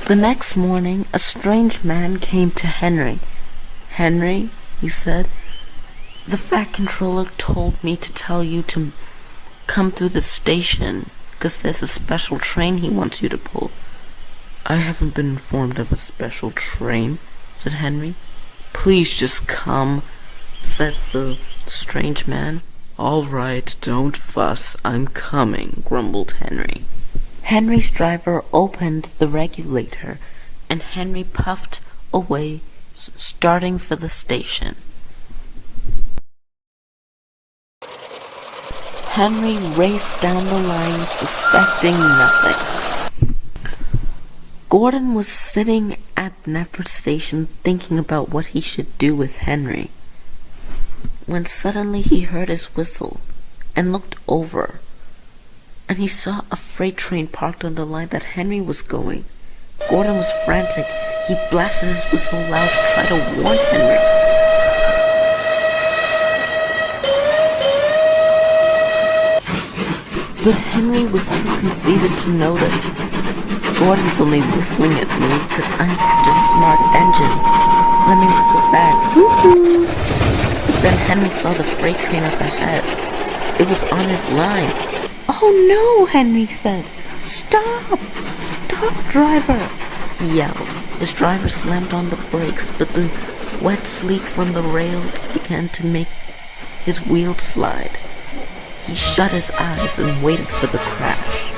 The next morning, a strange man came to Henry. "Henry," he said, "the Fat Controller told me to tell you to come through the station, 'cause there's a special train he wants you to pull." "I haven't been informed of a special train," said Henry. "Please just come," said the strange man. "All right, don't fuss, I'm coming," grumbled Henry. Henry's driver opened the regulator, and Henry puffed away, starting for the station. Henry raced down the line, suspecting nothing. Gordon was sitting at Nefford Station thinking about what he should do with Henry, when suddenly he heard his whistle and looked over, and he saw a freight train parked on the line that Henry was going. Gordon was frantic. He blasted his whistle loud to try to warn Henry. But Henry was too conceited to notice. "Gordon's only whistling at me 'cause I'm such a smart engine. Let me whistle back. Woo-hoo!" But then Henry saw the freight train up ahead. It was on his line. "Oh no," Henry said. "Stop! Stop, driver!" he yelled. His driver slammed on the brakes, but the wet sleek from the rails began to make his wheels slide. He shut his eyes and waited for the crash.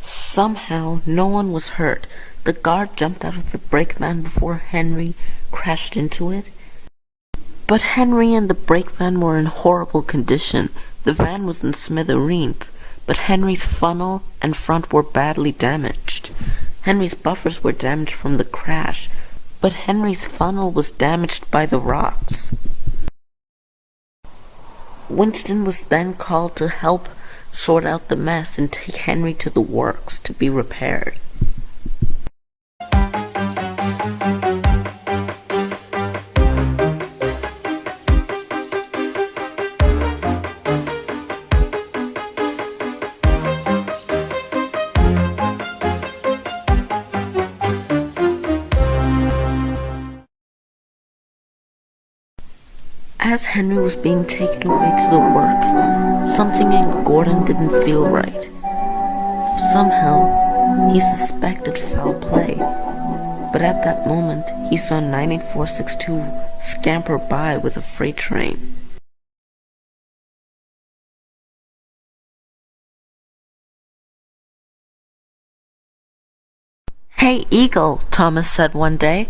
Somehow, no one was hurt. The guard jumped out of the brakeman before Henry crashed into it. But Henry and the brakeman were in horrible condition. The van was in smithereens, but Henry's funnel and front were badly damaged. Henry's buffers were damaged from the crash, but Henry's funnel was damaged by the rocks. Winston was then called to help sort out the mess and take Henry to the works to be repaired. As Henry was being taken away to the works, something in Gordon didn't feel right. Somehow, he suspected foul play, but at that moment, he saw 98462 scamper by with a freight train. "Hey, Eagle," Thomas said one day,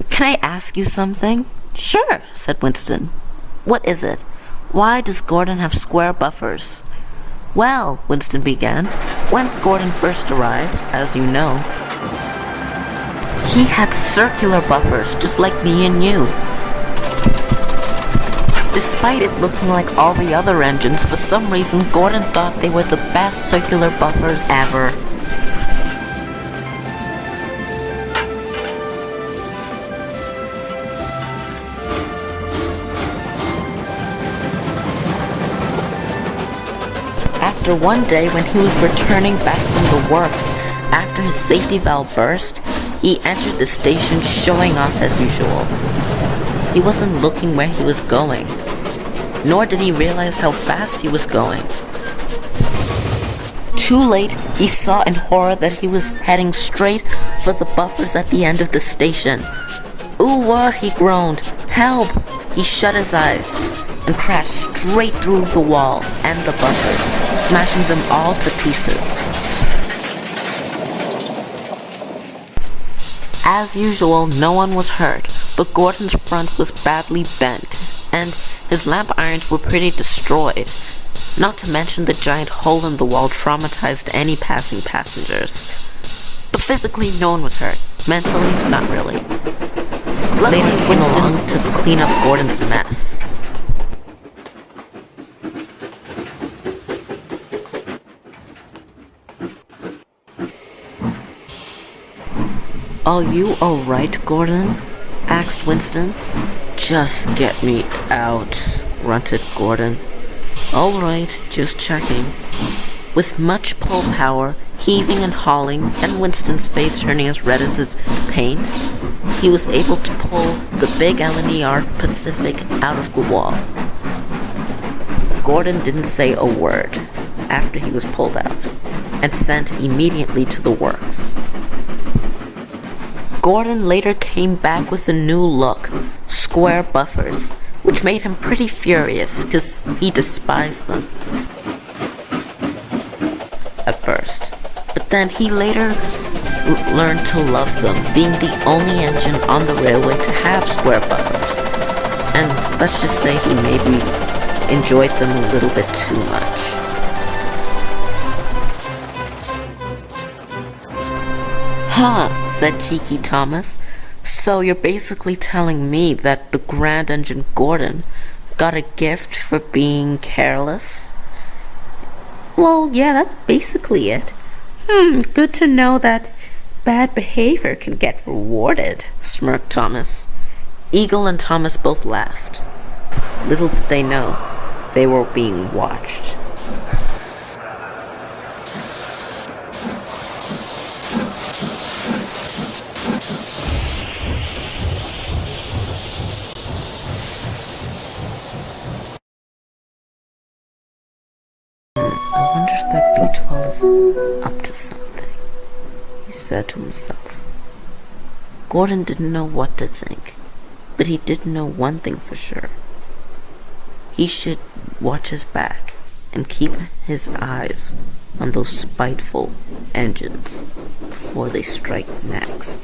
"can I ask you something?" "Sure," said Winston. "What is it? Why does Gordon have square buffers?" "Well," Winston began, "when Gordon first arrived, as you know, he had circular buffers, just like me and you. Despite it looking like all the other engines, for some reason Gordon thought they were the best circular buffers ever." After one day, when he was returning back from the works after his safety valve burst, he entered the station showing off as usual. He wasn't looking where he was going, nor did he realize how fast he was going. Too late, he saw in horror that he was heading straight for the buffers at the end of the station. "Ooh-wah," he groaned. "Help!" He shut his eyes and crashed straight through the wall and the buffers, smashing them all to pieces. As usual, no one was hurt, but Gordon's front was badly bent, and his lamp irons were pretty destroyed. Not to mention the giant hole in the wall traumatized any passing passengers. But physically, no one was hurt. Mentally, not really. Later, Winston to clean up Gordon's mess. "Are you alright, Gordon?" asked Winston. "Just get me out," grunted Gordon. "Alright, just checking." With much pull power, heaving and hauling, and Winston's face turning as red as his paint, he was able to pull the big LNER Pacific out of the wall. Gordon didn't say a word after he was pulled out, and sent immediately to the works. Gordon later came back with a new look, square buffers, which made him pretty furious because he despised them at first. But then he later learned to love them, being the only engine on the railway to have square buffers. And let's just say he maybe enjoyed them a little bit too much. "Huh," said cheeky Thomas. "So you're basically telling me that the Grand Engine Gordon got a gift for being careless?" "Well, yeah, that's basically it." Good to know that bad behavior can get rewarded," smirked Thomas. Eagle and Thomas both laughed. Little did they know, they were being watched. "I wonder if that B-12 is up to something," he said to himself. Gordon didn't know what to think, but he did know one thing for sure. He should watch his back and keep his eyes on those spiteful engines before they strike next.